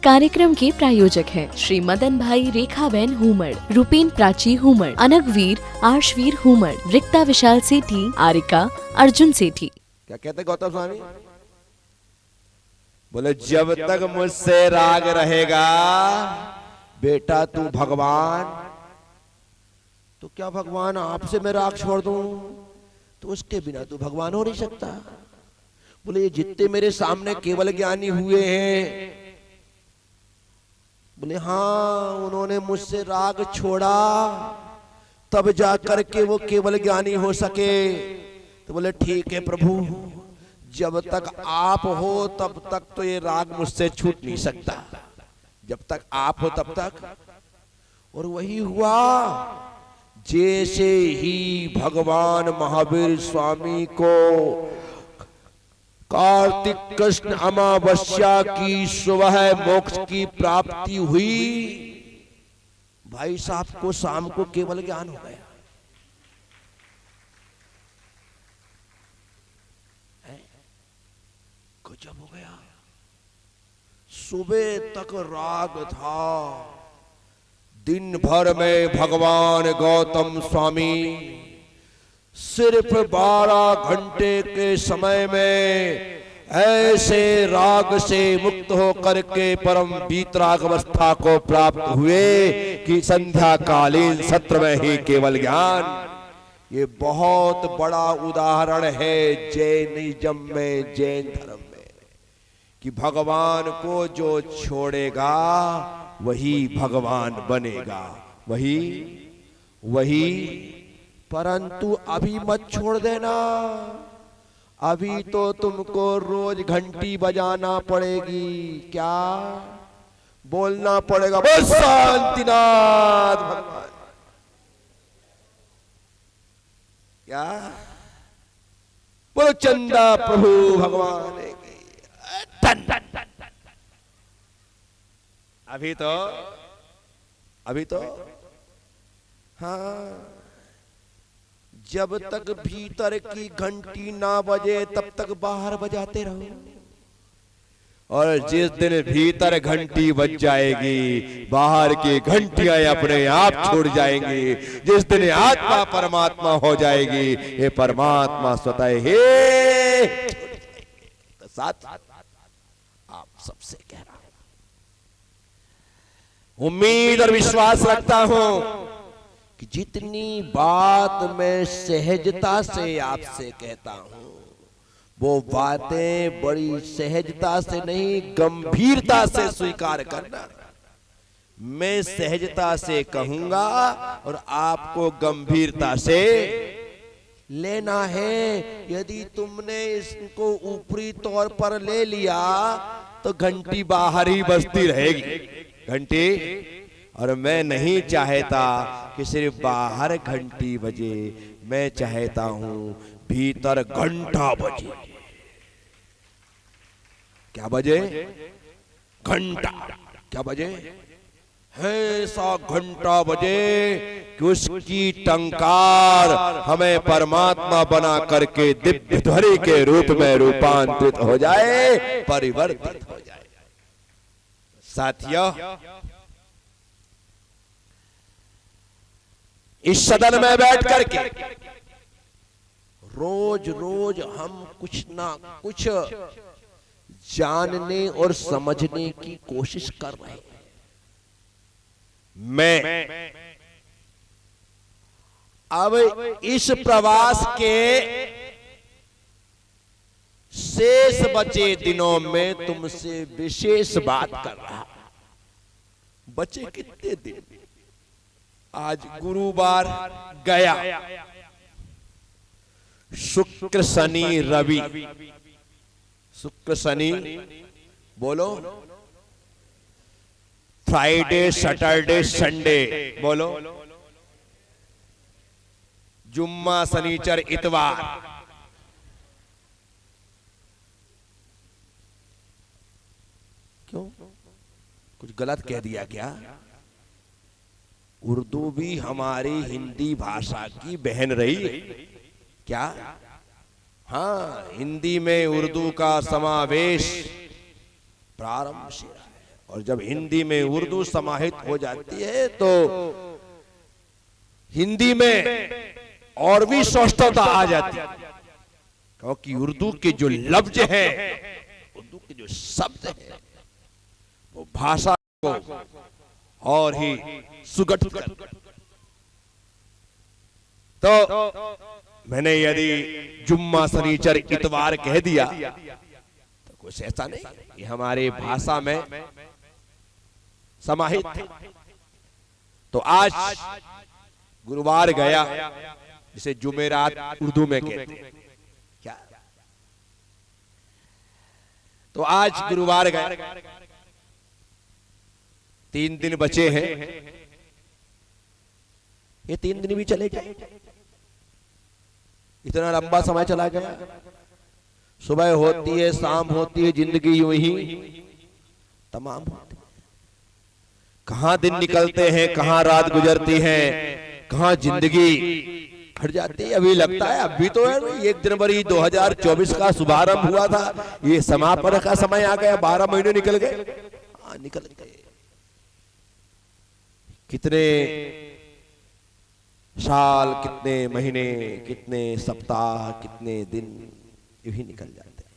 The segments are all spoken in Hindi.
कार्यक्रम के प्रायोजक हैं श्री मदन भाई रेखाबेन हुमड़, रूपेन प्राची हुमड़, अनगवीर आर्शवीर हुमड़, रिक्ता विशाल सेठी, आरिका अर्जुन सेठी। क्या कहते गौतम स्वामी? बोले जब तक मुझसे राग रहेगा बेटा तू भगवान, तो क्या भगवान आपसे मैं राग छोड़ दूं? तो उसके बिना तू भगवान हो नहीं सकता। बोले ये जितने मेरे सामने केवल ज्ञानी हुए हैं, बोले हाँ उन्होंने मुझसे राग छोड़ा तब जा करके वो केवल ज्ञानी हो सके। तो बोले ठीक है प्रभु, जब तक आप हो तब तक तो ये राग मुझसे छूट नहीं सकता, जब तक आप हो तब तक। और वही हुआ, जैसे ही भगवान महावीर स्वामी को कार्तिक कृष्ण अमावस्या की सुबह मोक्ष की प्राप्ति हुई, भाई साहब को शाम को केवल ज्ञान हो गया। गजब हो गया। सुबह तक राग था, दिन भर में भगवान गौतम स्वामी सिर्फ 12 घंटे के समय में ऐसे राग से मुक्त होकर के परम वीतराग अवस्था को प्राप्त हुए कि संध्या कालीन सत्र में ही केवल ज्ञान। ये बहुत बड़ा उदाहरण है जैनिज्म में, जैन धर्म में, कि भगवान को जो छोड़ेगा वही भगवान बनेगा, वही। परंतु अभी मत छोड़ देना, अभी तो तुमको रोज घंटी बजाना पड़ेगी। क्या बोलना पड़ेगा? बस शांतिनाथ भगवान। क्या बोलो? चंदा प्रभु भगवान की। अभी तो हाँ, जब तक भीतर की घंटी ना बजे तब तक बाहर बजाते रहो, और जिस दिन भीतर घंटी बज जाएगी बाहर की घंटियां अपने आप छूट जाएंगी। जिस दिन आत्मा परमात्मा हो जाएगी, ये परमात्मा स्वतः ही तो साथ आप सबसे कह रहा हूं, उम्मीद और विश्वास रखता हूं कि जितनी बात मैं सहजता से आपसे कहता हूं, वो बातें बड़ी सहजता से नहीं गंभीरता से स्वीकार करना। मैं सहजता से कहूंगा और आपको गंभीरता से लेना है। यदि तुमने इसको ऊपरी तौर पर ले लिया तो घंटी बाहर ही बजती रहेगी, घंटी। और मैं नहीं चाहता कि सिर्फ बाहर घंटी बजे, मैं चाहता हूं भीतर घंटा बजे। क्या बजे? घंटा। क्या बजे? ऐसा घंटा बजे कि उसकी टंकार हमें परमात्मा बना करके दिव्य ध्वनि के रूप में रूपांतरित हो जाए, परिवर्तित हो जाए। साथियों, इस सदन में बैठ करके रोज रोज हम कुछ ना कुछ जानने और समझने की कोशिश कर रहे हैं। मैं अब इस प्रवास के शेष बचे दिनों में तुमसे विशेष बात कर रहा। बचे कितने दिन? आज गुरुवार गया, शुक्र शनि रवि, शुक्र शनि बोलो, फ्राइडे सैटरडे संडे बोलो, जुम्मा शनिचर इतवार। क्यों? कुछ गलत कह दिया क्या? उर्दू भी हमारी हिंदी भाषा की बहन रही क्या? हाँ, हिंदी में उर्दू का समावेश प्रारंभ से रहा है और जब हिंदी में उर्दू समाहित हो जाती है तो हिंदी में और भी स्पष्टता आ जाती है, क्योंकि उर्दू के जो लफ्ज हैं, उर्दू के जो शब्द हैं, वो भाषा को और ही सुगठित कर। तो मैंने यदि जुम्मा शनिचर इतवार कह दिया तो कुछ ऐसा नहीं, ये हमारे भाषा में समाहित है। तो आज गुरुवार गया, जिसे जुमेरात उर्दू में कहते हैं, क्या? तो आज गुरुवार गया, 3 दिन बचे हैं। ये 3 दिन भी चले गए, इतना लंबा समय चला गया। सुबह होती है, शाम होती है, जिंदगी यूं ही तमाम होती है। कहां दिन निकलते हैं, कहां रात गुजरती है, कहां जिंदगी हट जाती है। अभी लगता है अभी तो है 1 जनवरी 2024 का शुभारंभ हुआ था, ये समापन का समय आ गया, 12 महीने निकल गए। निकल गए, कितने साल, कितने महीने, कितने सप्ताह, कितने दिन यूं ही निकल जाते हैं।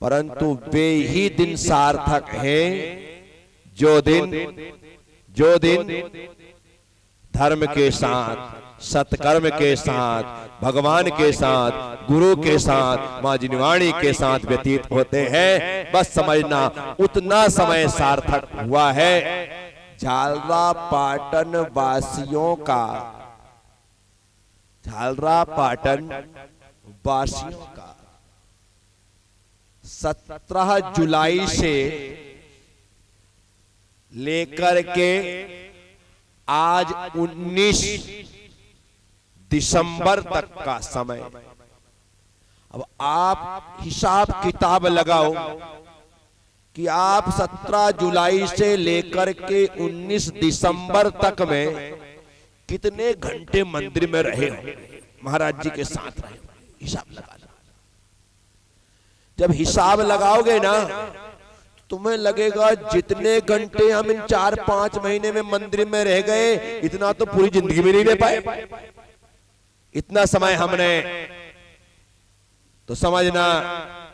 परंतु वे ही दिन सार्थक हैं जो दिन धर्म के साथ, सत्कर्म के साथ, भगवान के साथ, गुरु के साथ, मां जिनवाणी के साथ व्यतीत होते हैं। बस समझना उतना समय सार्थक हुआ है। झालरा पाटन वासियों का, झालरा पाटन वासियों का 17 जुलाई से लेकर के आज 19 दिसंबर तक का समय। अब आप हिसाब किताब लगाओ कि आप 17 जुलाई से लेकर के 19 दिसंबर तक में कितने घंटे मंदिर में रहे हो, महाराज जी के साथ रहे हो। हिसाब लगा लो। जब हिसाब लगाओगे ना, तुम्हें लगेगा जितने घंटे हम इन 4-5 महीने में मंदिर में रह गए, इतना तो पूरी जिंदगी में नहीं रह पाए। इतना समय हमने, तो समझना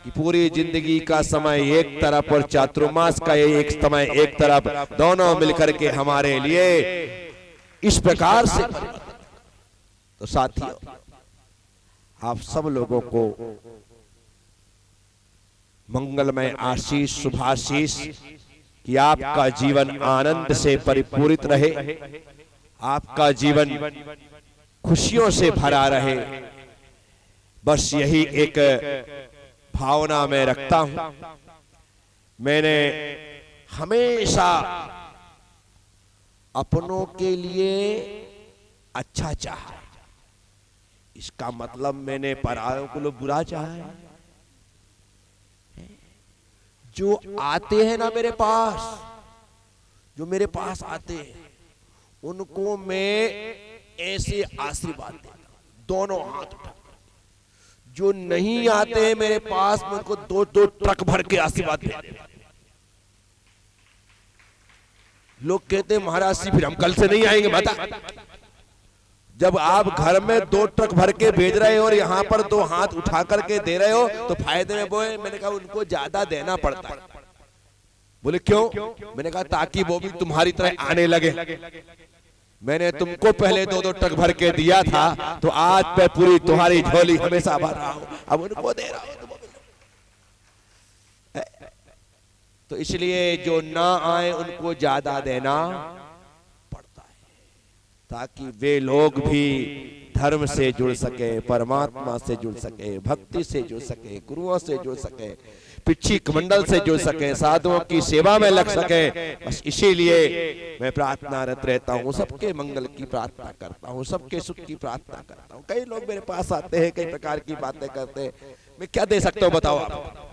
कि पूरी जिंदगी का समय एक तरफ और चातुर्मास का एक समय एक तरफ, दोनों मिलकर के हमारे लिए इस प्रकार से। तो साथियों, आप सब लोगों को मंगलमय आशीष, शुभाशीष कि आपका जीवन आनंद से परिपूरित रहे, आपका जीवन खुशियों से भरा रहे। बस यही एक भावना मैं रखता हूं। मैंने हमेशा अपनों के लिए अच्छा चाहा, इसका मतलब मैंने परायों को लोग बुरा चाहा है। जो आते हैं ना मेरे पास, जो मेरे पास आते हैं, उनको मैं ऐसे आशीर्वाद देता हूं, दोनों हाथ उठा। जो नहीं आते हैं मेरे पास, मैं उनको 2-2 ट्रक भर के आशीर्वाद देता हूं। लोग कहते हैं महाराज जी फिर हम कल से नहीं आएंगे। बता, जब आप घर में 2 ट्रक भर के भेज रहे हो और यहाँ पर 2 हाथ उठा करके दे रहे हो, तो फायदे में वो है। मैंने कहा उनको ज्यादा देना पड़ता है। बोले क्यों? मैंने कहा ताकि वो भी तुम्हारी तरह आने लगे। मैंने तुमको पहले 2-2 ट्रक भर के दिया था, तो आज पे पूरी तुम्हारी झोली हमेशा भर रहा हूं, अब उनको दे रहा हूं। तो इसलिए जो ना आए उनको ज्यादा देना पड़ता है, ताकि वे लोग भी धर्म से जुड़ सके, परमात्मा से जुड़ सके, भक्ति से जुड़ सके, गुरुओं से जुड़ सके, पिछी मंडल से जुड़ सके, साधुओं की सेवा में लग सके। बस इसीलिए मैं प्रार्थनारत रहता हूँ, सबके मंगल की प्रार्थना करता हूँ, सबके सुख की प्रार्थना करता हूँ। कई लोग मेरे पास आते हैं, कई प्रकार की बातें करते हैं, मैं क्या दे सकता हूँ बताओ आप?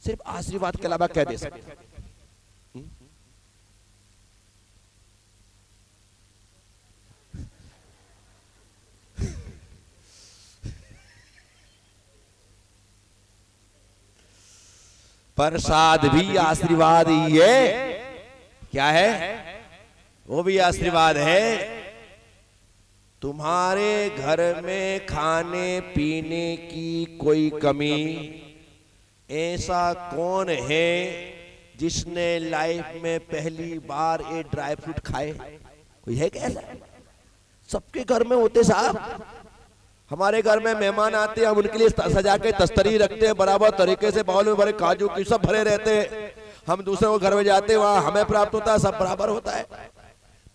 सिर्फ आशीर्वाद के अलावा क्या दे सकते हैं? प्रसाद भी आशीर्वाद ही है। क्या है? वो भी आशीर्वाद है। तुम्हारे घर में खाने पीने की कोई कमी, ऐसा कौन है जिसने लाइफ में पहली बार ये ड्राई फ्रूट खाए? कोई है कैसा? सबके घर में होते साहब। हमारे घर में मेहमान आते हैं, हम उनके लिए सजा के तस्तरी रखते हैं, बराबर तरीके से बाउल में भरे काजू की सब भरे रहते हैं। हम दूसरे को घर में जाते हैं, वहां हमें प्राप्त होता है, सब बराबर होता है।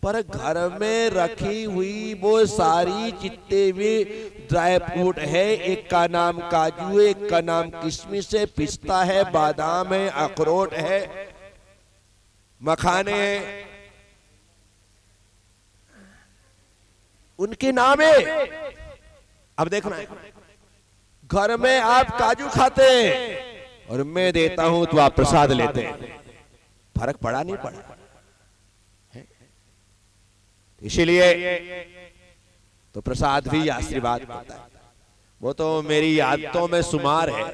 पर घर में रखी हुई वो सारी जितने भी ड्राई फ्रूट है, एक का नाम काजू है, एक का नाम किशमिश है, पिस्ता है, बादाम है, अखरोट है, मखाने हैं, उनके नाम है। अब देखना, घर में आप काजू खाते हैं और मैं देता हूं तो आप प्रसाद लेते हैं, फर्क पड़ा नहीं पड़ा? इसीलिए तो प्रसाद भी आशीर्वाद होता है। वो तो मेरी आदतों में शुमार है।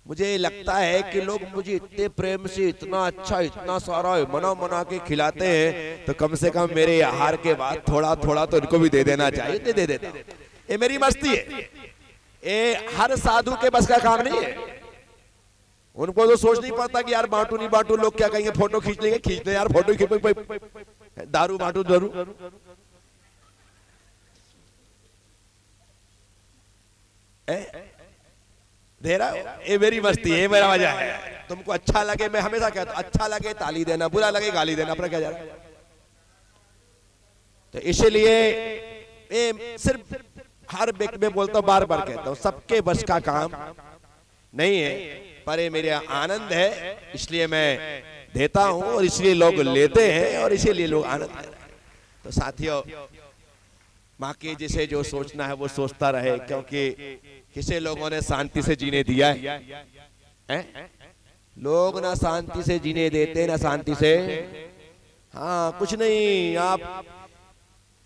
मुझे लगता है कि लोग मुझे इतने प्रेम से इतना अच्छा, इतना सारा मना मना के खिलाते हैं, तो कम से कम मेरे आहार के बाद थोड़ा थोड़ा तो इनको भी दे देना चाहिए। दे देता। ये मेरी मस्ती है। ये हर साधु के बस का काम नहीं है। उनको तो सोच नहीं पड़ता कि यार बांटू नहीं बांटू, लोग क्या कहेंगे, फोटो खींच लेंगे, खींच ले यार फोटो, दारू बांटू दारू। दे रहा ये मेरी मस्ती है, मेरा मजा है। तुमको अच्छा लगे, मैं हमेशा कहता हूं अच्छा लगे ताली देना, बुरा लगे गाली देना, अपना क्या जा रहा है। तो इसलिए सिर्फ हर व्यक्ति में बोलता हूं, बार बार कहता हूं, सबके बस का काम नहीं है, पर ये मेरा आनंद है, इसलिए मैं देता हूं और इसलिए लोग लेते हैं और इसीलिए लोग आनंद ले रहे हैं। तो साथियों, माँ के जिसे जो सोचना है वो सोचता रहे, क्योंकि किसे लोगों ने शांति से जीने दिया है? लोग ना शांति से जीने देते, ना शांति से। हाँ, कुछ नहीं। आप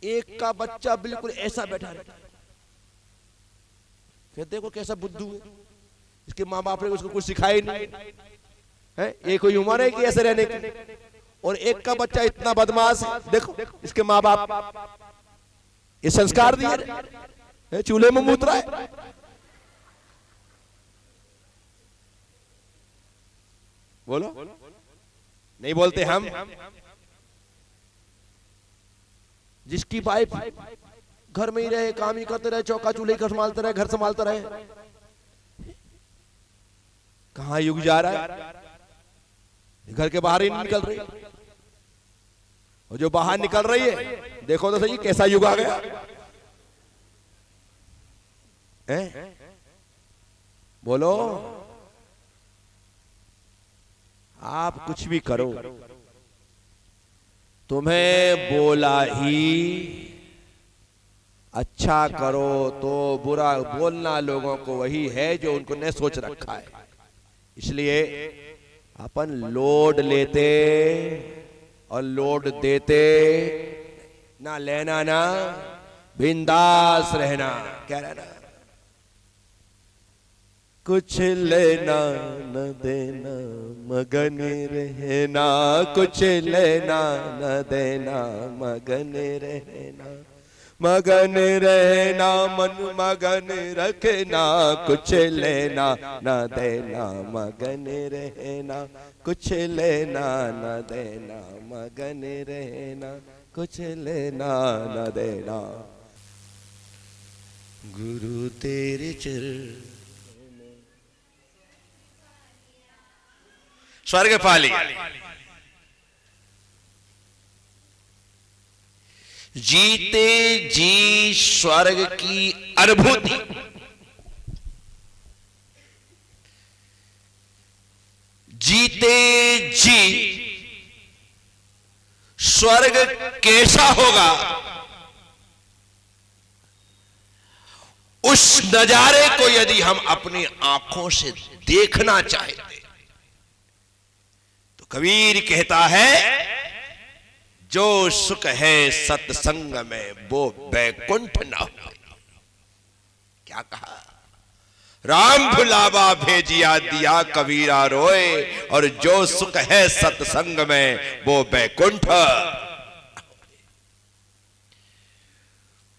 एक का बच्चा बिल्कुल ऐसा बैठा रहता है, फिर देखो कैसा बुद्धू है, इसके माँ बाप ने उसको कुछ सिखाया नहीं है। ये कोई उम्र है कि ऐसे रहने की? और एक का बच्चा इतना बदमाश है, देखो इसके माँ बाप ये संस्कार दिए, चूल्हे में मूत रहा है। बोलो, नहीं बोलते हम? जिसकी वाइफ घर में ही रहे, काम ही करते रहे, चौका चूल्हे संभालते रहे, घर संभालते रहे, कहां युग जा रहा है? घर के बाहर ही नहीं निकल रही। और जो बाहर निकल रही है, देखो तो सही कैसा युग आ गया है? बोलो, आप कुछ भी करो, तुम्हें बोला ही अच्छा करो तो बुरा बोलना लोगों को वही है जो उनको ने सोच रखा है। इसलिए अपन लोड लेते और लोड देते, ना लेना ना बिंदास रहना। क्या रहना? कुछ लेना न देना मगन रहना, कुछ लेना न देना मगन रहना, मगन रहना मन मगन रखना, कुछ लेना न देना मगन रहना, कुछ लेना न देना मगन रहना, कुछ लेना न देना। गुरु तेरे चरण स्वर्ग पाली, जीते जी स्वर्ग की अनुभूति, जीते जी स्वर्ग कैसा होगा, उस नजारे को यदि हम अपनी आंखों से देखना चाहते, तो कबीर कहता है, जो सुख है सत्संग में वो बैकुंठ न हो। क्या कहा? राम भुलावा भेजिया दिया कबीरा रोए, और जो सुख है सत्संग में वो बैकुंठ।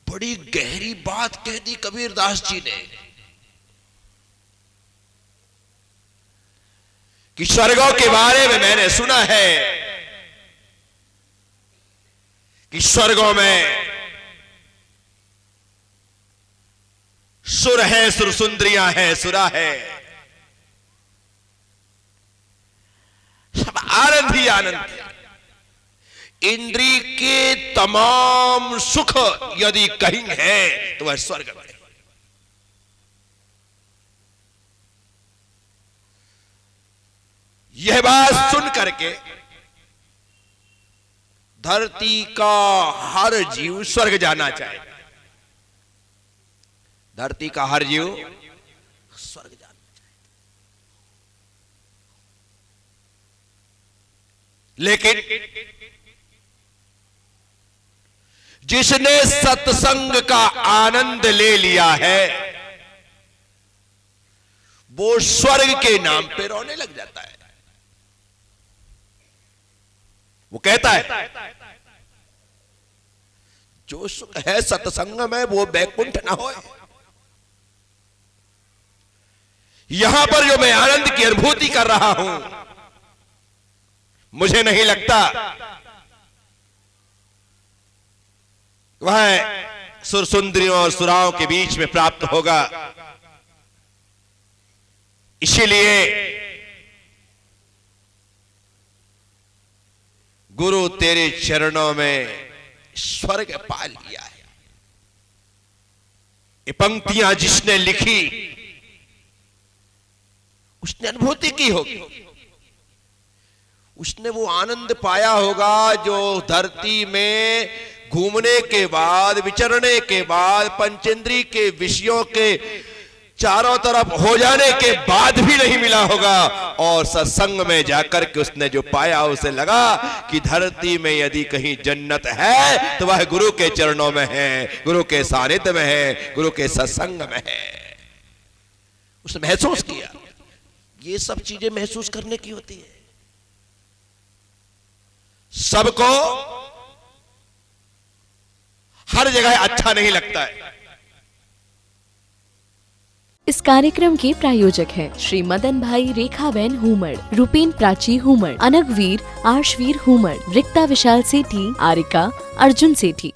बड़ी गहरी बात कह दी कबीरदास जी ने कि स्वर्गों के बारे में मैंने सुना है कि स्वर्गों में सुर है, सुर सुंदरियां हैं, सुरा है, सब आनंद ही आनंद है। इंद्री के तमाम सुख यदि कहीं है तो वह स्वर्ग में। यह बात सुन करके धरती का हर जीव स्वर्ग जाना चाहे। धरती का हर जीव स्वर्ग जाना चाहे, लेकिन जिसने सत्संग का आनंद ले लिया है वो स्वर्ग के नाम पे रोने लग जाता है। वो कहता है जो सुख है सत्संग में वो बैकुंठ ना होए। यहां पर जो मैं आनंद की अनुभूति कर रहा हूं, मुझे नहीं लगता वह सुर सुंदरियों और सुराओं के बीच में प्राप्त होगा। इसीलिए गुरु तेरे चरणों में स्वर्ग पा लिया है। ये पंक्तियां जिसने लिखी उसने अनुभूति की होगी, उसने वो आनंद पाया होगा जो धरती में घूमने के बाद, विचरने के बाद, पंचेंद्री के विषयों के चारों तरफ हो जाने के बाद भी नहीं मिला होगा। और सत्संग में जाकर के उसने जो पाया उसे लगा कि धरती में यदि कहीं जन्नत है तो वह गुरु के चरणों में है, गुरु के सानिध्य में है, गुरु के सत्संग में है। उसने महसूस किया। ये सब चीजें महसूस करने की होती है। सबको हर जगह अच्छा नहीं लगता है। इस कार्यक्रम के प्रायोजक हैं श्री मदन भाई रेखाबेन हुमड़, रूपेन प्राची हुमड़, अनगवीर आर्शवीर हुमड़, रिक्ता विशाल सेठी, आरिका अर्जुन सेठी।